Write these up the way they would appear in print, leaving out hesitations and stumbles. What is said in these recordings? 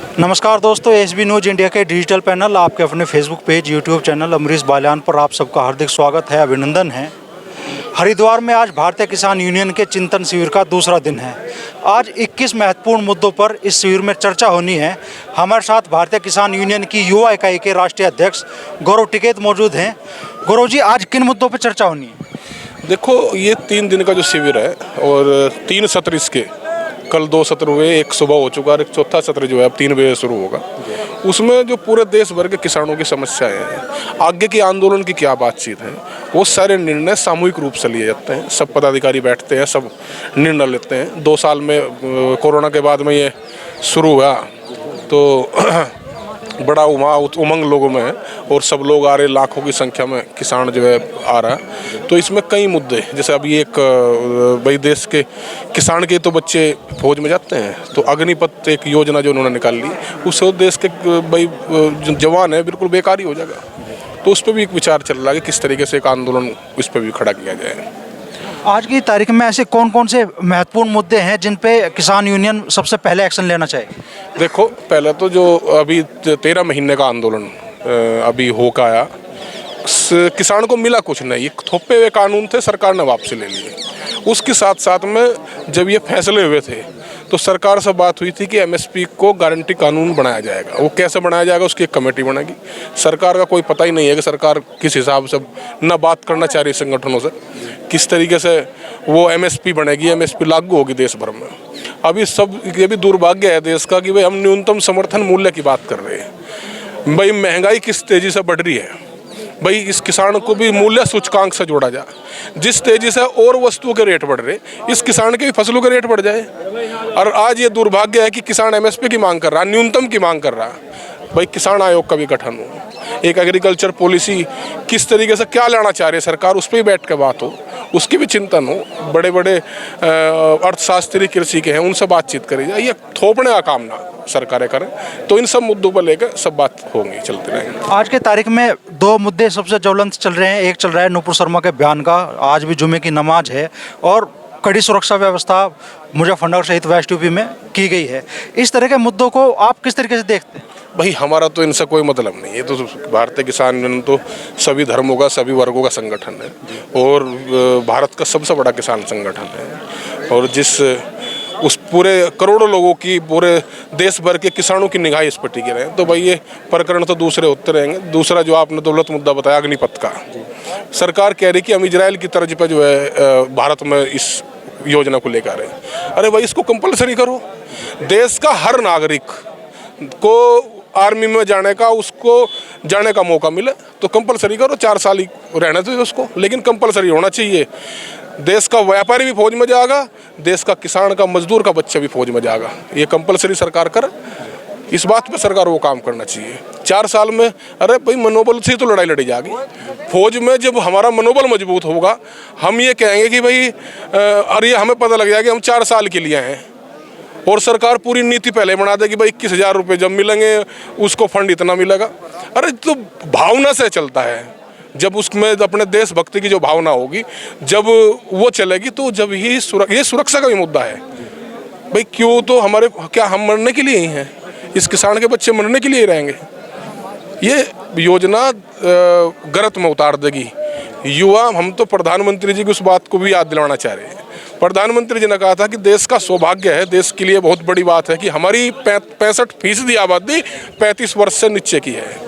नमस्कार दोस्तों, SB news India के डिजिटल पैनल, आपके अपने Facebook page, YouTube channel Amrish Balyan पर आप सबका हार्दिक स्वागत है, अभिनंदन है। हरिद्वार में आज भारतीय किसान यूनियन के चिंतन शिविर का दूसरा दिन है। आज 21 महत्वपूर्ण मुद्दों पर इस शिविर में चर्चा होनी है। हमारे साथ भारतीय किसान यूनियन की युवा इकाई के राष्ट्रीय अध्यक्ष गौरव टिकैत मौजूद हैं। गौरव जी, आज किन मुद्दों पर चर्चा होनी है? देखो, ये 3 दिन का जो शिविर है और 3 सत्र इसके, कल 2 सत्र हुए, एक सुबह हो चुका और एक चौथा सत्र जो है अब 3 बजे शुरू होगा। उसमें जो पूरे देश भर के किसानों की समस्याएं हैं, आगे के आंदोलन की क्या बातचीत है, वो सारे निर्णय सामूहिक रूप से लिए जाते हैं। सब पदाधिकारी बैठते हैं, सब निर्णय लेते हैं। 2 साल में कोरोना के बाद में ये शुरू हुआ तो बड़ा उमंग लोगों में है और सब लोग आ रहे, लाखों की संख्या में किसान जो है आ रहा है। तो इसमें कई मुद्दे, जैसे अभी एक भाई देश के किसान के तो बच्चे फौज में जाते हैं, तो अग्निपथ एक योजना जो उन्होंने निकाल ली, उससे देश के भाई जो जवान है बिल्कुल बेकार ही हो जाएगा। तो उस पर भी एक विचार चल रहा है कि किस तरीके से एक आंदोलन इस पर भी खड़ा किया जाए। आज की तारीख में ऐसे कौन कौन से महत्वपूर्ण मुद्दे हैं जिन पे किसान यूनियन सबसे पहले एक्शन लेना चाहिए? देखो, पहले तो जो अभी 13 महीने का आंदोलन अभी होकर आया, किसान को मिला कुछ नहीं। थोपे हुए कानून थे, सरकार ने वापसी ले लिए। उसके साथ साथ में जब ये फैसले हुए थे तो सरकार से बात हुई थी कि एमएसपी को गारंटी कानून बनाया जाएगा। वो कैसे बनाया जाएगा, उसकी एक कमेटी बनेगी। सरकार का कोई पता ही नहीं है कि सरकार किस हिसाब से न बात करना चाह रही संगठनों से, किस तरीके से वो एमएसपी बनेगी, एमएसपी लागू होगी देश भर में। अभी सब ये भी दुर्भाग्य है देश का कि भाई हम न्यूनतम समर्थन मूल्य की बात कर रहे हैं। भाई महंगाई किस तेजी से बढ़ रही है, भाई इस किसान को भी मूल्य सूचकांक से जोड़ा जाए। जिस तेजी से और वस्तुओं के रेट बढ़ रहे, इस किसान के भी फसलों के रेट बढ़ जाए। और आज ये दुर्भाग्य है कि किसान एमएसपी की मांग कर रहा है, न्यूनतम की मांग कर रहा है। भाई किसान आयोग का भी गठन हो, एक एग्रीकल्चर पॉलिसी किस तरीके से क्या लाना चाह रही है सरकार, उस पर भी बैठ कर बात हो, उसकी भी चिंतन हो। बड़े बड़े अर्थशास्त्री कृषि के हैं, उनसे बातचीत करी जाए। ये थोपने का काम ना सरकारें करें, तो इन सब मुद्दों पर लेकर सब बात होंगी, चलते रहेंगे। आज के तारीख में 2 मुद्दे सबसे ज्वलंत चल रहे हैं। एक चल रहा है नुपुर शर्मा के बयान का, आज भी जुमे की नमाज है और कड़ी सुरक्षा व्यवस्था मुजफ्फरनगर सहित वेस्ट यूपी में की गई है। इस तरह के मुद्दों को आप किस तरीके से देखते हैं? भाई हमारा तो इनसे कोई मतलब नहीं है। तो भारतीय किसान यूनियन तो सभी धर्मों का, सभी वर्गों का संगठन है और भारत का सबसे बड़ा किसान संगठन है। और जिस उस पूरे करोड़ों लोगों की, पूरे देश भर के किसानों की निगाह इस पर टिके रहे, तो भाई ये प्रकरण तो दूसरे होते रहेंगे। दूसरा जो आपने दौलत मुद्दा बताया अग्निपथ का, सरकार कह रही कि हम इजराइल की तर्ज पर जो है भारत में इस योजना को लेकर आ रहे हैं। अरे भाई इसको कंपलसरी करो। देश का हर नागरिक को आर्मी में जाने का, उसको जाने का मौका मिले तो कंपलसरी करो। 4 साल ही रहना चाहिए उसको, लेकिन कंपलसरी होना चाहिए। देश का व्यापारी भी फौज में जाएगा, देश का किसान का, मजदूर का बच्चा भी फौज में जाएगा। ये कंपलसरी सरकार करे, इस बात पे सरकार को काम करना चाहिए। 4 साल में, अरे भाई मनोबल से तो लड़ाई लड़ी जाएगी। फौज में जब हमारा मनोबल मजबूत होगा, हम ये कहेंगे कि भाई अरे ये हमें पता लग जाएगा कि हम 4 साल के लिए हैं, और सरकार पूरी नीति पहले बना देगी भाई 21,000 रुपये जब मिलेंगे उसको फंड इतना मिलेगा। अरे तो भावना से चलता है। जब उसमें अपने देशभक्ति की जो भावना होगी, जब वो चलेगी, तो जब ही ये सुरक्षा का भी मुद्दा है। भाई क्यों, तो हमारे क्या हम मरने के लिए ही हैं? इस किसान के बच्चे मरने के लिए ही रहेंगे? ये योजना गलत में उतार देगी युवा। हम तो प्रधानमंत्री जी की उस बात को भी याद दिलाना चाह रहे हैं। प्रधानमंत्री जी ने कहा था कि देश का सौभाग्य है, देश के लिए बहुत बड़ी बात है कि हमारी 65% आबादी 35 वर्ष से नीचे की है।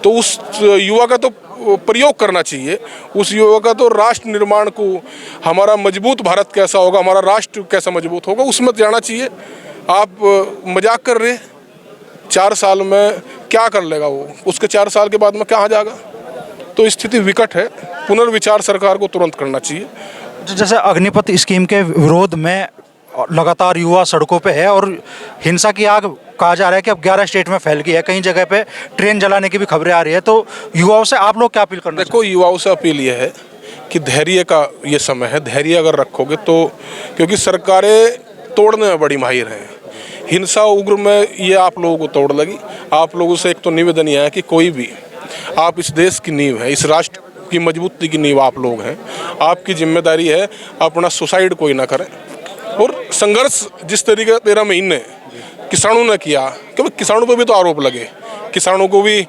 तो उस युवा का तो प्रयोग करना चाहिए। उस युवा का तो राष्ट्र निर्माण को, हमारा मजबूत भारत कैसा होगा, हमारा राष्ट्र कैसा मजबूत होगा, उसमें जाना चाहिए। आप मजाक कर रहे, 4 साल में क्या कर लेगा वो, उसके 4 साल के बाद में कहाँ जाएगा? तो स्थिति विकट है। पुनर्विचार सरकार को तुरंत करना चाहिए। जैसे अग्निपथ स्कीम के विरोध में लगातार युवा सड़कों पे है और हिंसा की आग कहा जा रहा है कि अब 11 स्टेट में फैल गई है। कई जगह पे ट्रेन जलाने की भी खबरें आ रही है। तो युवाओं से आप लोग क्या अपील करना? देखो, युवाओं से अपील ये है कि धैर्य का ये समय है। धैर्य अगर रखोगे तो, क्योंकि सरकारें तोड़ने में बड़ी माहिर हैं। हिंसा उग्र में ये आप लोगों को तोड़ लगी। आप लोगों से एक तो निवेदन यह है कि कोई भी, आप इस देश की नींव है, इस राष्ट्र की मजबूती की नींव आप लोग हैं। आपकी जिम्मेदारी है अपना सुसाइड कोई ना करें। और संघर्ष जिस तरीके 13 महीने किसानों ने किया, क्योंकि किसानों पर भी तो आरोप लगे। किसानों को भी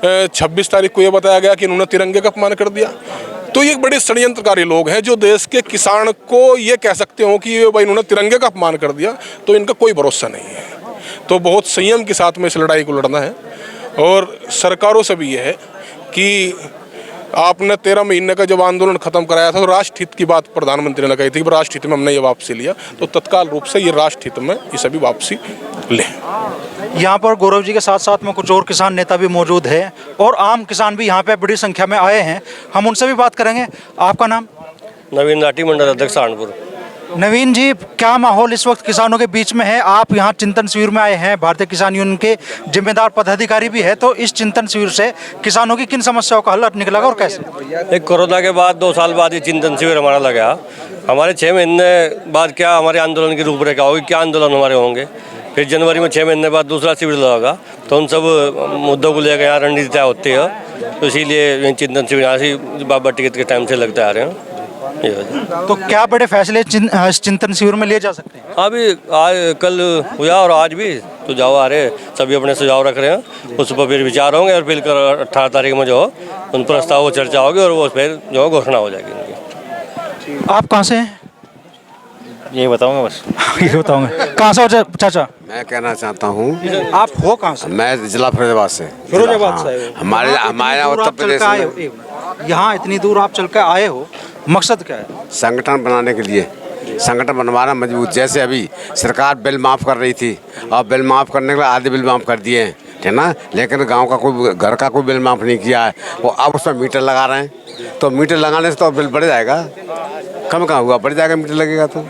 26 तारीख को ये बताया गया कि इन्होंने तिरंगे का अपमान कर दिया। तो ये बड़े षड्यंत्रकारी लोग हैं जो देश के किसान को ये कह सकते हो कि ये भाई इन्होंने तिरंगे का अपमान कर दिया, तो इनका कोई भरोसा नहीं है। तो बहुत संयम के साथ में इस लड़ाई को लड़ना है। और सरकारों से भी ये है कि आपने 13 महीने का जब आंदोलन खत्म कराया था तो राष्ट्रहित की बात प्रधानमंत्री ने कही थी कि राष्ट्रहित में हमने ये वापसी लिया, तो तत्काल रूप से ये राष्ट्रहित में ये सभी वापसी लें। यहाँ पर गौरव जी के साथ साथ में कुछ और किसान नेता भी मौजूद हैं और आम किसान भी यहाँ पे बड़ी संख्या में आए हैं, हम उनसे भी बात करेंगे। आपका नाम? नवीन राठी, मंडल अध्यक्ष सहारनपुर। नवीन जी, क्या माहौल इस वक्त किसानों के बीच में है? आप यहाँ चिंतन शिविर में आए हैं, भारतीय किसान यूनियन के जिम्मेदार पदाधिकारी भी है, तो इस चिंतन शिविर से किसानों की किन समस्याओं का हल निकलेगा और कैसे? एक कोरोना के बाद 2 साल बाद ये चिंतन शिविर हमारा लगा। हमारे 6 महीने बाद क्या हमारे आंदोलन की रूपरेखा होगी, क्या आंदोलन हमारे होंगे। फिर जनवरी में 6 महीने बाद दूसरा शिविर लगा, तो उन सब मुद्दों को लेकर यहाँ रणनीति तय होती है। तो इसीलिए चिंतन शिविर यहाँ से बाबा टिकट के टाइम से लगते आ रहे हैं। तो क्या बड़े फैसले इस चिंतन शिविर में लिए जा सकते हैं? अभी आज कल हुआ और आज भी सुझाव आ रहे हैं, सभी अपने सुझाव रख रहे हैं, उस पर फिर विचार होंगे और फिर 18 तारीख में जो उन प्रस्ताव चर्चा होगी और वो फिर जो घोषणा हो जाएगी उनकी। आप कहाँ से हैं? ये बताऊंगा बस। ये बताऊंगे। कहाँ से हो चाचा? मैं कहना चाहता हूँ, आप हो कहाँ से? मैं जिला फिरोजाबाद से। फिरोजाबाद से? हमारे यहाँ उत्तर प्रदेश में यहाँ इतनी दूर आप चल कर आए हो, मकसद क्या है? संगठन बनाने के लिए, संगठन बनवाना मजबूत। जैसे अभी सरकार बिल माफ़ कर रही थी और बिल माफ़ करने के लिए आधे बिल माफ़ कर दिए हैं, है ना, लेकिन गांव का कोई घर का कोई बिल माफ़ नहीं किया है। वो अब उसमें मीटर लगा रहे हैं, तो मीटर लगाने से तो बिल बढ़ जाएगा, कम कहाँ हुआ, बढ़ जाएगा मीटर लगेगा तो।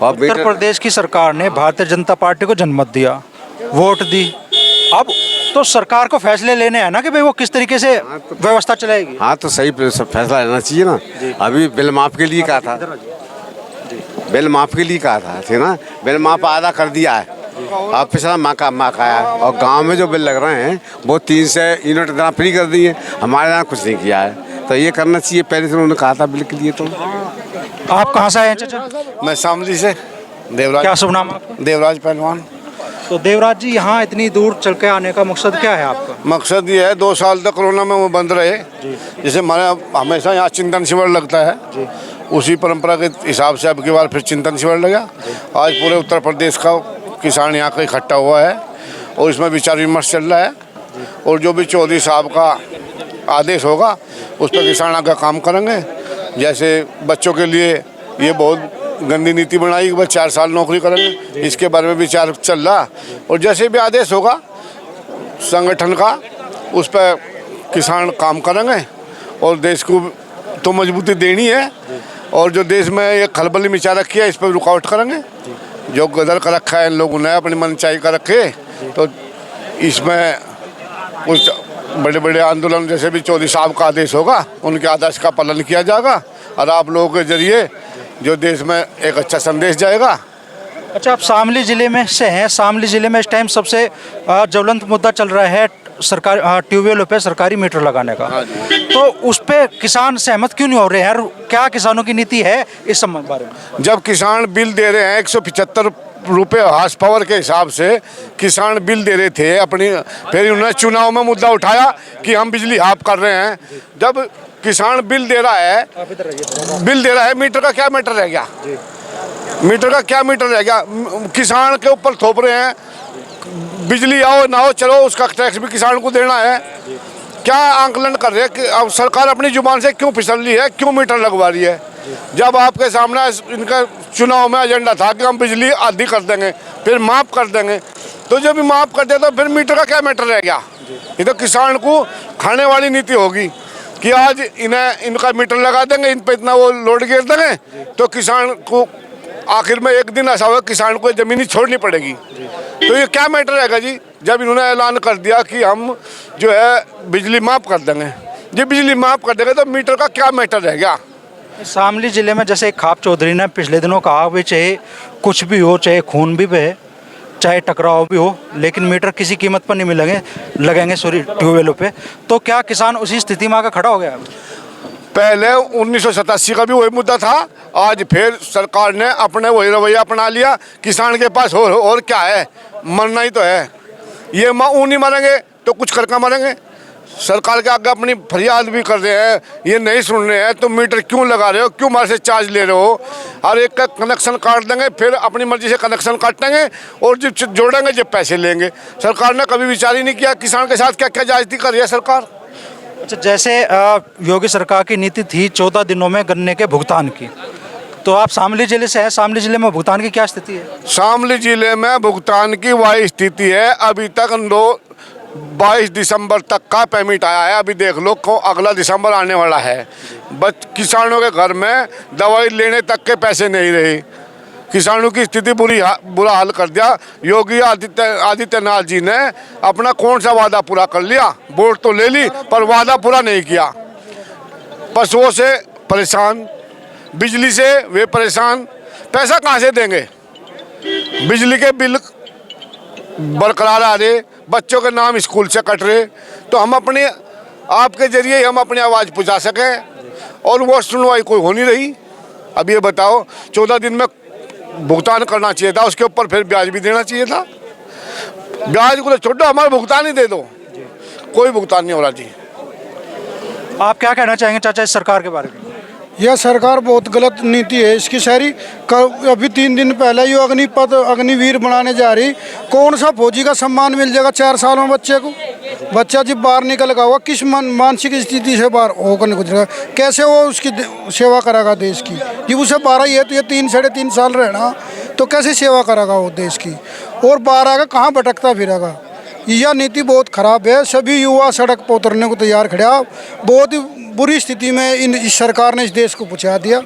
और उत्तर प्रदेश की सरकार ने भारतीय जनता पार्टी को जनमत दिया, वोट दी, अब तो सरकार को फैसले लेने हैं ना कि भाई वो किस तरीके से व्यवस्था चलाएगी। हाँ, तो सही फैसला लेना चाहिए ना। अभी बिल माफ़ के लिए कहा था, बिल माफ़ के लिए कहा था, ठीक ना, बिल माफ़ आधा कर दिया है, अब पिछला माँ का है। और गांव में जो बिल लग रहे हैं वो 3 से यूनिट इतना फ्री कर दिए, हमारे यहाँ कुछ नहीं किया है। तो ये करना चाहिए, पहले से उन्होंने कहा था बिल के लिए। तो आप कहाँ से आए हैं चाचा? मैं शामली से देवराज। क्या शुभ नाम आपका? देवराज पहलवान। तो देवराज जी, यहाँ इतनी दूर चल के आने का मकसद क्या है आपका? मकसद ये है, 2 साल तक कोरोना में वो बंद रहे, जैसे हमारे हमेशा यहाँ चिंतन शिविर लगता है, उसी परंपरा के हिसाब से अब की बार फिर चिंतन शिविर लगा। आज पूरे उत्तर प्रदेश का किसान यहाँ का इकट्ठा हुआ है और इसमें विचार विमर्श चल रहा है। और जो भी चौधरी साहब का आदेश होगा उस पर किसान आगे काम करेंगे। जैसे बच्चों के लिए ये बहुत गंदी नीति बनाई कि बस 4 साल नौकरी करेंगे, इसके बारे में विचार चल रहा। और जैसे भी आदेश होगा संगठन का, उस पर किसान काम करेंगे। और देश को तो मजबूती देनी है, और जो देश में ये खलबली मचा रखी है इस पर रुकावट करेंगे। जो गदर कर रखा है इन लोगों ने, अपनी मनचाही कर रखे, तो इसमें कुछ बड़े बड़े आंदोलन, जैसे भी चौधरी साहब का आदेश होगा उनके आदेश का पालन किया जाएगा और आप लोगों के जरिए जो देश में एक अच्छा संदेश जाएगा। अच्छा, आप शामली ज़िले में से हैं। शामली ज़िले में इस टाइम सबसे ज्वलंत मुद्दा चल रहा है सरकार ट्यूबवेलों पे सरकारी मीटर लगाने का। तो उस पे किसान सहमत क्यों नहीं हो रहे हैं? क्या किसानों की नीति है इस संबंध बारे में? जब किसान बिल दे रहे हैं 175 रुपये हार्स पावर के हिसाब से किसान बिल दे रहे थे अपनी, फिर उन्होंने चुनाव में मुद्दा उठाया कि हम बिजली हाफ कर रहे हैं। जब किसान बिल दे रहा है, मीटर का क्या मैटर रह गया? मीटर का क्या मीटर रह गया? किसान के ऊपर थोप रहे हैं, बिजली आओ ना हो, चलो उसका टैक्स भी किसान को देना है। क्या आंकलन कर रहे हैं कि अब सरकार अपनी जुबान से क्यों फिसल रही है, क्यों मीटर लगवा रही है? जब आपके सामने इनका चुनाव में एजेंडा था कि हम बिजली आधी कर देंगे, फिर माफ़ कर देंगे, तो जब भी माफ़ कर दिया तो फिर मीटर का क्या मैटर रह गया? ये तो किसान को खाने वाली नीति होगी कि आज इनका मीटर लगा देंगे, इन पर इतना वो लोड गिर देंगे, तो किसान को आखिर में एक दिन ऐसा होगा किसान को ज़मीन ही छोड़नी पड़ेगी। तो ये क्या मैटर रहेगा जी? जब इन्होंने ऐलान कर दिया कि हम जो है बिजली माफ़ कर देंगे, जी बिजली माफ़ कर देंगे, तो मीटर का क्या मैटर रह गया? शामली ज़िले में जैसे खाप चौधरी ने पिछले दिनों कहा भी चाहे कुछ भी हो, चाहे खून भी बहे, चाहे टकराव भी हो, लेकिन मीटर किसी कीमत पर नहीं लगेंगे ट्यूबवेलों पे। तो क्या किसान उसी स्थिति में आकर खड़ा हो गया? पहले 1987 का भी वही मुद्दा था, आज फिर सरकार ने अपने वही रवैया अपना लिया। किसान के पास और क्या है, मरना ही तो है। ये नहीं मरेंगे तो कुछ करके मरेंगे। सरकार के आगे अपनी फरियाद भी कर रहे हैं, ये नहीं सुन रहे हैं तो मीटर क्यों लगा रहे हो, क्यों हमारे से चार्ज ले रहे हो। हर एक का कनेक्शन काट देंगे, फिर अपनी मर्जी से कनेक्शन काटेंगे और जब जोड़ेंगे जब पैसे लेंगे। सरकार ने कभी विचार ही नहीं किया किसान के साथ क्या क्या जायज़ी कर रही है सरकार। अच्छा, जैसे योगी सरकार की नीति थी 14 दिनों में गन्ने के भुगतान की, तो आप शामली जिले से हैं, शामली जिले में भुगतान की क्या स्थिति है? शामली जिले में भुगतान की वही स्थिति है, अभी तक 22 दिसंबर तक का पेमेंट आया है। अभी देख लो अगला दिसंबर आने वाला है। किसानों के घर में दवाई लेने तक के पैसे नहीं रहे। किसानों की स्थिति बुरा हाल कर दिया। योगी आदित्यनाथ जी ने अपना कौन सा वादा पूरा कर लिया? वोट तो ले ली पर वादा पूरा नहीं किया। पशुओं से परेशान, बिजली से वे परेशान, पैसा कहाँ से देंगे? बिजली के बिल बरकरार आ रहे, बच्चों के नाम स्कूल से कट रहे। तो हम अपने आपके जरिए हम अपनी आवाज़ पहुँचा सकें और वो सुनवाई कोई हो नहीं रही। अब ये बताओ, 14 दिन में भुगतान करना चाहिए था, उसके ऊपर फिर ब्याज भी देना चाहिए था। ब्याज को तो छोड़ो, हमारा भुगतान ही दे दो। कोई भुगतान नहीं हो रहा जी। आप क्या कहना चाहेंगे चाचा इस सरकार के बारे में? यह सरकार बहुत गलत नीति है इसकी सारी। अभी 3 दिन पहले ये अग्निवीर बनाने जा रही। कौन सा फौजी का सम्मान मिल जाएगा 4 साल में बच्चे को? बच्चा जब बाहर निकल गया होगा, किस मानसिक स्थिति से बाहर होकर गुजरेगा? कैसे वो उसकी सेवा करेगा देश की? जब उसे 12 ये तो ये 3-3.5 साल रहना, तो कैसे सेवा करेगा वो देश की? और बाहर आकर कहाँ भटकता फिरेगा? यह नीति बहुत खराब है। सभी युवा सड़क पर उतरने को तैयार खड़ा। बहुत ही बुरी स्थिति में इस सरकार ने इस देश को पहुंचा दिया।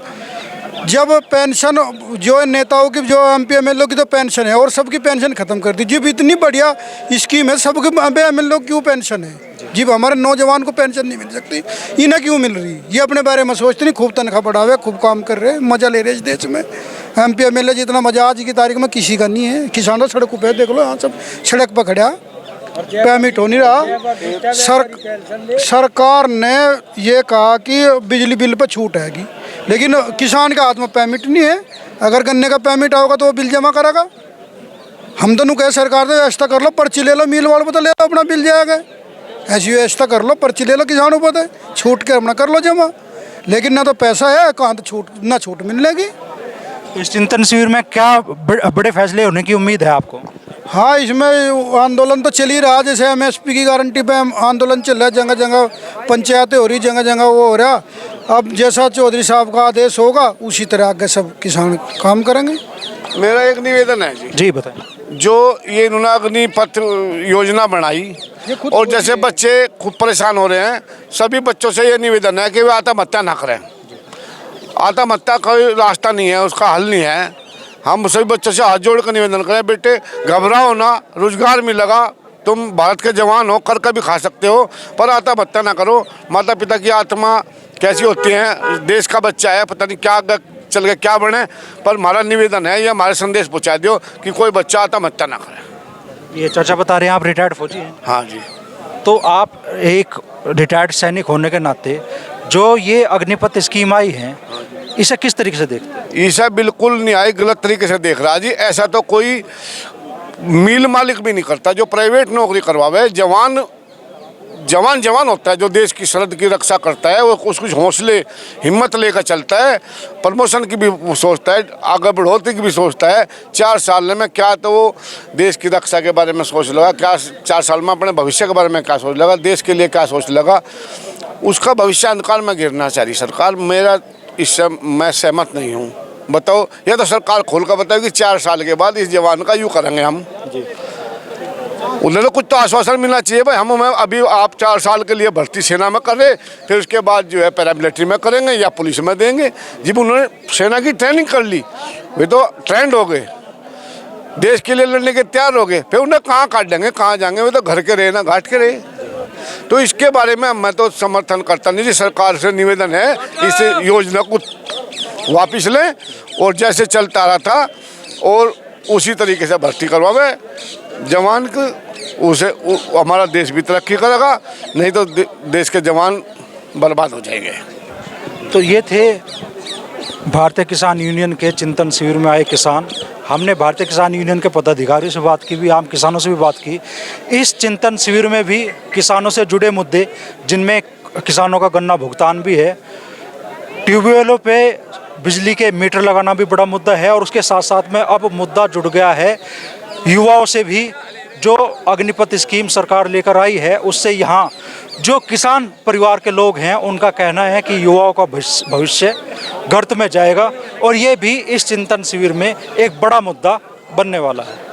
जब पेंशन जो नेताओं की, जो MP MLA की तो पेंशन है और सबकी पेंशन खत्म कर दी। जब इतनी बढ़िया स्कीम है, सबके MLA क्यों पेंशन है? जब हमारे नौजवान को पेंशन नहीं मिल सकती, इन्हें क्यों मिल रही? ये अपने बारे में सोचते नहीं। खूब तनख्वाह बढ़ावे, खूब काम कर रहे, मजा ले रहे इस देश में। MP MLA जितना मजा आज की तारीख में किसी का नहीं है। किसानों सड़कों पर देख लो, यहाँ सब सड़क पर खड़ा, पेमेंट हो नहीं रहा। सरकार ने ये कहा कि बिजली बिल पर छूट हैगी, लेकिन किसान के हाथ में पेमेंट नहीं है। अगर गन्ने का पेमेंट होगा तो वो बिल जमा करेगा। हम तो कहे सरकार से व्यवस्था कर लो, पर्ची ले लो, मिल वालों पर ले लो, अपना बिल जाएगा। ऐसी व्यवस्था कर लो, पर्ची ले लो किसानों पर, छूट के अपना कर लो जमा। लेकिन ना तो पैसा है, कहाँ तो छूट, ना छूट मिलेगी। इस चिंतन शिविर में क्या बड़े फैसले होने की उम्मीद है आपको? हाँ, इसमें आंदोलन तो चल ही रहा। जैसे MSP की गारंटी पे आंदोलन चल रहा है, जगह जगह पंचायतें हो रही, जगह जगह वो हो रहा। अब जैसा चौधरी साहब का आदेश होगा उसी तरह आगे सब किसान काम करेंगे। मेरा एक निवेदन है जी बताएं। जो ये इन्होंने अग्निपथ योजना बनाई और जैसे बच्चे खूब परेशान हो रहे हैं, सभी बच्चों से ये निवेदन है कि वे आत्महत्या ना करें। आत्महत्या का कोई रास्ता नहीं है, उसका हल नहीं है। हम सभी बच्चों से हाथ जोड़ कर निवेदन करें, बेटे घबराओ ना, रोजगार मिलेगा, तुम भारत के जवान हो, कर भी खा सकते हो, पर आत्महत्या ना करो। माता पिता की आत्मा कैसी होती है, देश का बच्चा है, पता नहीं क्या चल के क्या बने। पर हमारा निवेदन है, ये हमारे संदेश पहुँचा दो कि कोई बच्चा आत्महत्या ना करे। ये चाचा बता रहे हैं आप रिटायर्ड फौजी हैं। हाँ जी। तो आप एक रिटायर्ड सैनिक होने के नाते जो ये अग्निपथ स्कीम आई है, इसे किस तरीके से देखते हैं? इसे बिल्कुल न्याय गलत तरीके से देख रहा जी। ऐसा तो कोई मिल मालिक भी नहीं करता जो प्राइवेट नौकरी करवावे। जवान होता है जो देश की सरहद की रक्षा करता है, वो कुछ हौसले हिम्मत लेकर चलता है, प्रमोशन की भी सोचता है, आगे बढ़ोतरी की भी सोचता है। 4 साल में क्या तो वो देश की रक्षा के बारे में सोच लगा, क्या 4 साल में अपने भविष्य के बारे में क्या सोच लगा, देश के लिए क्या सोच लगा, उसका भविष्य अंधकार में गिरना चाह रही सरकार। मेरा इससे मैं सहमत नहीं हूँ। बताओ, ये तो सरकार खोल कर बताओ कि 4 साल के बाद इस जवान का यूँ करेंगे हम। उन्हें कुछ तो आश्वासन मिलना चाहिए भाई, हम अभी आप 4 साल के लिए भर्ती सेना में कर रहे, फिर उसके बाद जो है पैरामिलिट्री में करेंगे या पुलिस में देंगे। जब उन्होंने सेना की ट्रेनिंग कर ली, वे तो ट्रेंड हो गए, देश के लिए लड़ने के तैयार हो गए, फिर उन्हें कहाँ काट देंगे, कहाँ जाएंगे? वे तो घर के रहे ना घाट के रहे। तो इसके बारे में मैं तो समर्थन करता नहीं जी। सरकार से निवेदन है इस योजना को वापस लें और जैसे चलता रहा था और उसी तरीके से भर्ती करवावे जवान को, उसे हमारा देश भी तरक्की करेगा, नहीं तो देश के जवान बर्बाद हो जाएंगे। तो ये थे भारतीय किसान यूनियन के चिंतन शिविर में आए किसान। हमने भारतीय किसान यूनियन के पदाधिकारियों से बात की भी, आम किसानों से भी बात की। इस चिंतन शिविर में भी किसानों से जुड़े मुद्दे, जिनमें किसानों का गन्ना भुगतान भी है, ट्यूबवेलों पे बिजली के मीटर लगाना भी बड़ा मुद्दा है, और उसके साथ साथ में अब मुद्दा जुड़ गया है युवाओं से भी। जो अग्निपथ स्कीम सरकार लेकर आई है, उससे यहाँ जो किसान परिवार के लोग हैं उनका कहना है कि युवाओं का भविष्य गर्त में जाएगा, और ये भी इस चिंतन शिविर में एक बड़ा मुद्दा बनने वाला है।